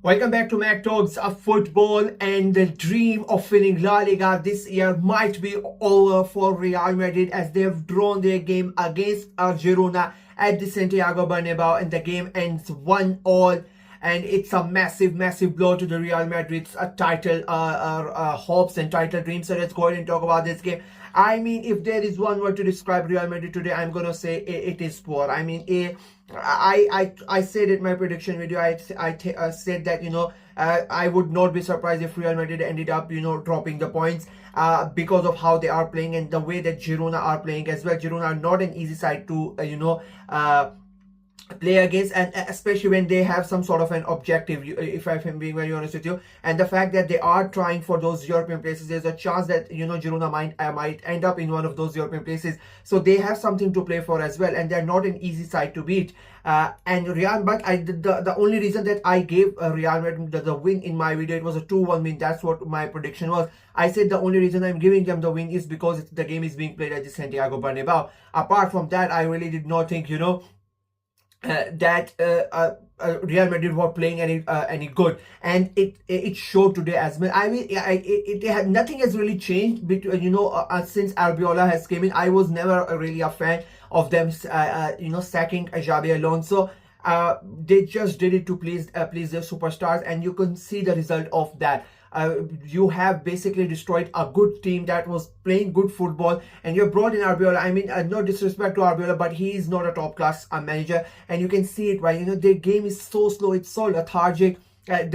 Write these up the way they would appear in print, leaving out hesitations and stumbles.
Welcome back to Mac Talks of Football, and the dream of winning La Liga this year might be over for Real Madrid as they've drawn their game against Girona at the Santiago Bernabeu, and the game ends 1-1. And it's a massive blow to the Real Madrid's title hopes and title dreams. So let's go ahead and talk about this game. I mean, if there is one word to describe Real Madrid today, I'm gonna say it is poor. I mean, I said in my prediction video, I said that I would not be surprised if Real Madrid ended up dropping the points because of how they are playing and the way that Girona are playing as well. Girona are not an easy side to play against, and especially when they have some sort of an objective, if I'm being very honest with you. And the fact that they are trying for those European places, there's a chance that Girona might end up in one of those European places, so they have something to play for as well, and they're not an easy side to beat. And Real, but the only reason that I gave Real Madrid the win in my video, it was a 2-1 win. That's what my prediction was. I said the only reason I'm giving them the win is because the game is being played at the Santiago Bernabeu. Apart from that, I really did not think that Real Madrid were playing any good, and it showed today as well. I mean, nothing has really changed between since Albiola has came in. I was never really a fan of them sacking Xabi Alonso. They just did it to please their superstars, and you can see the result of that. You have basically destroyed a good team that was playing good football, and you brought in Arbiola. I mean, no disrespect to Arbiola, but he is not a top class manager, and you can see it, right? Their game is so slow, it's so lethargic. There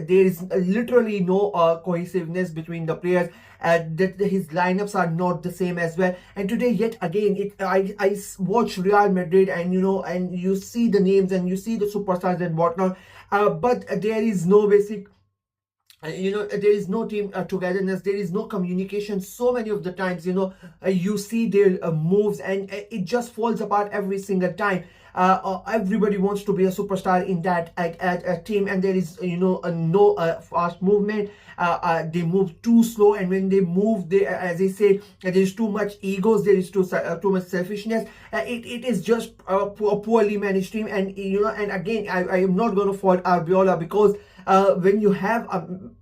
is literally no cohesiveness between the players. His lineups are not the same as well. And today, yet again, I watch Real Madrid, and and you see the names and you see the superstars and whatnot, but there is no basic. There is no team togetherness, there is no communication. So many of the times you see their moves, and it just falls apart every single time. Everybody wants to be a superstar in that team, and there is no fast movement. They move too slow, and when they move, as I say, there is too much egos, there is too much selfishness. It is just a poorly managed team. And and again, I am not going to fault Arbiola, because when you have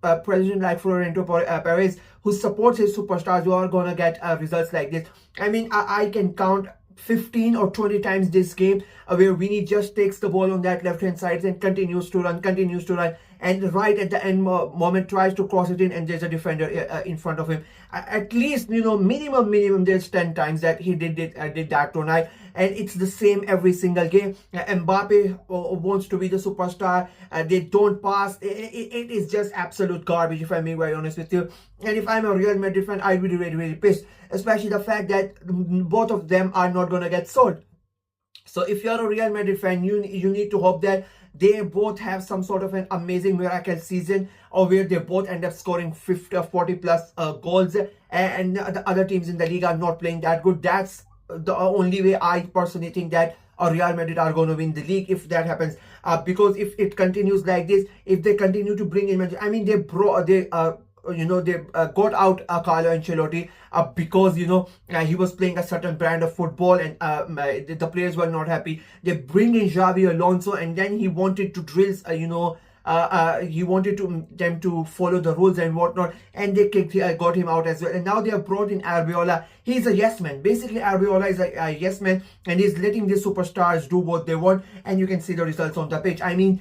a president like Florentino Perez who supports his superstars, you are gonna get results like this. I mean, I can count 15 or 20 times this game where Vinny just takes the ball on that left hand side and continues to run, and right at the end moment tries to cross it in, and there's a defender in front of him. At least minimum there's 10 times that he did that tonight, and it's the same every single game. Mbappe wants to be the superstar. They don't pass. It is just absolute garbage, if I'm being very honest with you. And if I'm a Real Madrid fan, I'd be really pissed, especially the fact that both of them are not gonna get sold. So if you're a Real Madrid fan, you need to hope that they both have some sort of an amazing miracle season, or where they both end up scoring 40 plus goals, and the other teams in the league are not playing that good. That's the only way I personally think that Real Madrid are going to win the league, if that happens. Because if it continues like this, if they continue to bring in, I mean, they got out Carlo Ancelotti because he was playing a certain brand of football, and the players were not happy. They bring in Xabi Alonso, and then he wanted to drill he wanted them to follow the rules and whatnot, and they got him out as well. And now they have brought in Arbiola. He's a yes man. Basically, Arbiola is a yes man, and he's letting the superstars do what they want, and you can see the results on the pitch. I mean,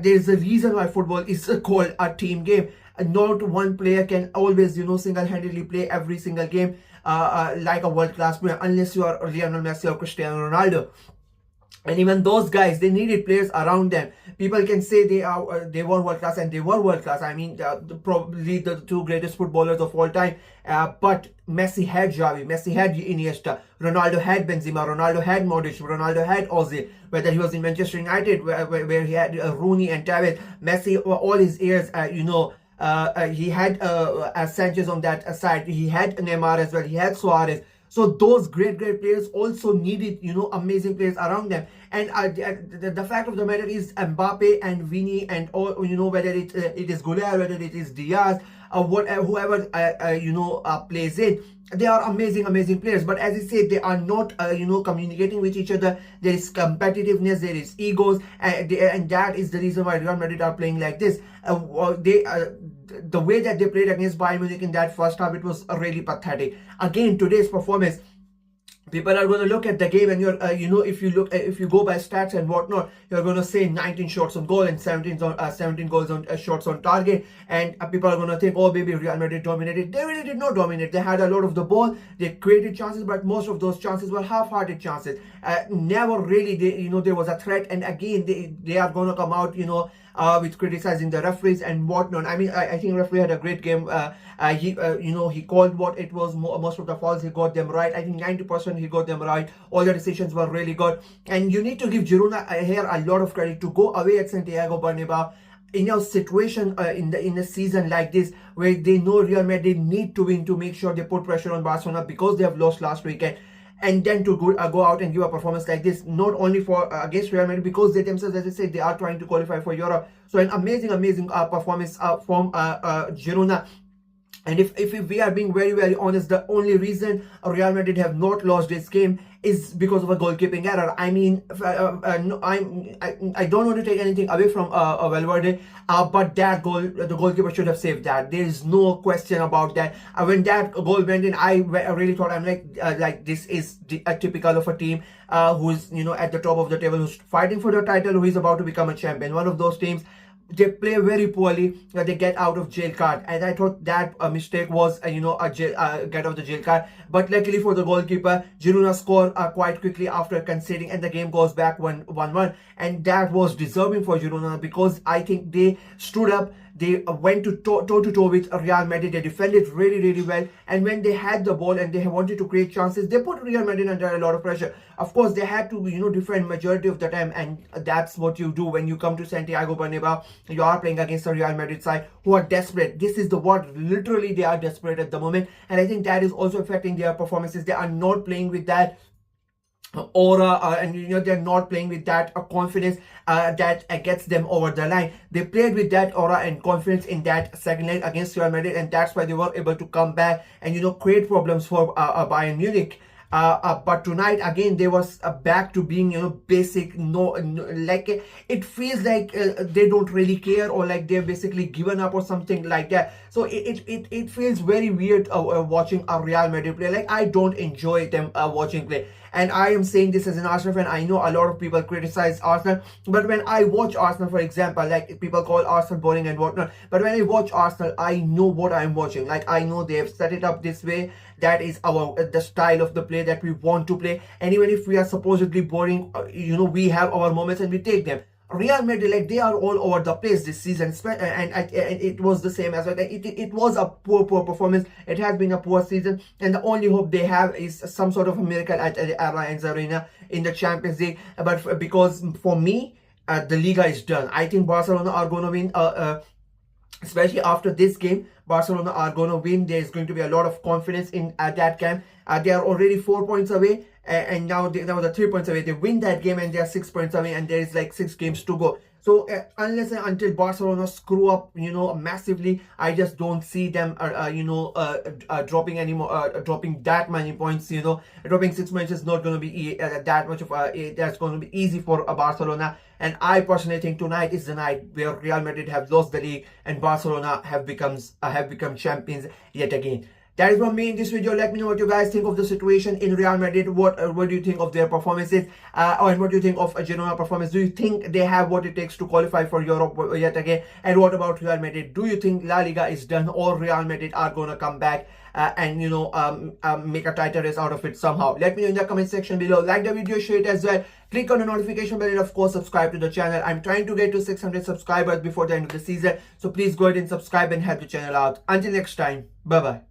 there's a reason why football is called a team game. Not one player can always single-handedly play every single game like a world-class player, unless you are Lionel Messi or Cristiano Ronaldo. And even those guys, they needed players around them. People can say they were world class, and they were world class. I mean, probably the two greatest footballers of all time. But Messi had Xavi, Messi had Iniesta, Ronaldo had Benzema, Ronaldo had Modric, Ronaldo had Ozil. Whether he was in Manchester United, where he had Rooney and Tevez, Messi all his years, he had Sanchez on that side. He had Neymar as well. He had Suarez. So those great players also needed amazing players around them. And the fact of the matter is Mbappe and Vini and all, whether it is Gullit, whether it is Diaz, whoever plays in, they are amazing players. But as I said, they are not communicating with each other. There is competitiveness, there is egos, and that is the reason why Real Madrid are playing like this. The way that they played against Bayern Munich in that first half, it was really pathetic. Again, today's performance, people are going to look at the game, and you're if you go by stats and whatnot, you're going to say 19 shots on goal and 17 goals on shots on target, and people are going to think, oh, maybe Real Madrid dominated. They really did not dominate. They had a lot of the ball, they created chances, but most of those chances were half-hearted chances. Never really there was a threat. And again, they are going to come out with criticizing the referees and whatnot. I mean, I think referee had a great game. He called what it was. Most of the fouls, he got them right. I think 90% he got them right. All the decisions were really good. And you need to give Girona here a lot of credit to go away at Santiago Bernabeu in a situation in a season like this, where they know Real Madrid need to win to make sure they put pressure on Barcelona because they have lost last weekend. And then to go out and give a performance like this, not only for against Real Madrid, because they themselves, as I said, they are trying to qualify for Europe. So an amazing performance from Girona. And if we are being very honest, the only reason Real Madrid have not lost this game is because of a goalkeeping error. I mean, I don't want to take anything away from Valverde, but that goal, the goalkeeper should have saved that. There is no question about that. When that goal went in, I really thought, I'm like this is typical of a team who's at the top of the table, who's fighting for the title, who is about to become a champion. One of those teams. They play very poorly. They get out of jail card, and I thought that a mistake was a get out of the jail card. But luckily for the goalkeeper, Girona scored quite quickly after conceding, and the game goes back 1-1, and that was deserving for Girona, because I think they stood up. They went toe to toe with Real Madrid. They defended really well, and when they had the ball and they wanted to create chances, they put Real Madrid under a lot of pressure. Of course, they had to defend majority of the time, and that's what you do when you come to Santiago Bernabeu. You are playing against the Real Madrid side who are desperate. This is the word. Literally, they are desperate at the moment, and I think that is also affecting their performances. They are not playing with that aura, and they're not playing with that confidence that gets them over the line. They played with that aura and confidence in that second leg against Real Madrid, and that's why they were able to come back and create problems for Bayern Munich. But tonight again they was back to being basic. Like it feels like they don't really care, or like they've basically given up or something like that. So it feels very weird watching a Real Madrid play. Like, I don't enjoy them watching play. And I am saying this as an Arsenal fan. I know a lot of people criticize Arsenal, but when I watch Arsenal, for example, like people call Arsenal boring and whatnot, but when I watch Arsenal, I know what I'm watching. Like, I know they have set it up this way. That is the style of the play that we want to play. And even if we are supposedly boring, we have our moments and we take them. Real Madrid, like, they are all over the place this season, and it was the same as well. It was a poor performance. It has been a poor season, and the only hope they have is some sort of a miracle at Allianz Arena in the Champions League. But because for me, the Liga is done. I think Barcelona are going to win. Especially after this game, Barcelona are going to win. There's going to be a lot of confidence in that camp. They are already 4 points away, and now they're 3 points away. They win that game and they are 6 points away, and there is like 6 games to go. So unless and until Barcelona screw up, massively, I just don't see them, dropping anymore, dropping that many points. Dropping 6 points is not going to be that much of that's going to be easy for Barcelona. And I personally think tonight is the night where Real Madrid have lost the league and Barcelona have become champions yet again. That is from me in this video. Let me know what you guys think of the situation in Real Madrid. What do you think of their performances? And what do you think of a Girona performance? Do you think they have what it takes to qualify for Europe yet again? And what about Real Madrid? Do you think La Liga is done, or Real Madrid are going to come back and make a title race out of it somehow? Let me know in the comment section below. Like the video, share it as well. Click on the notification bell, and of course subscribe to the channel. I'm trying to get to 600 subscribers before the end of the season, so please go ahead and subscribe and help the channel out. Until next time, bye bye.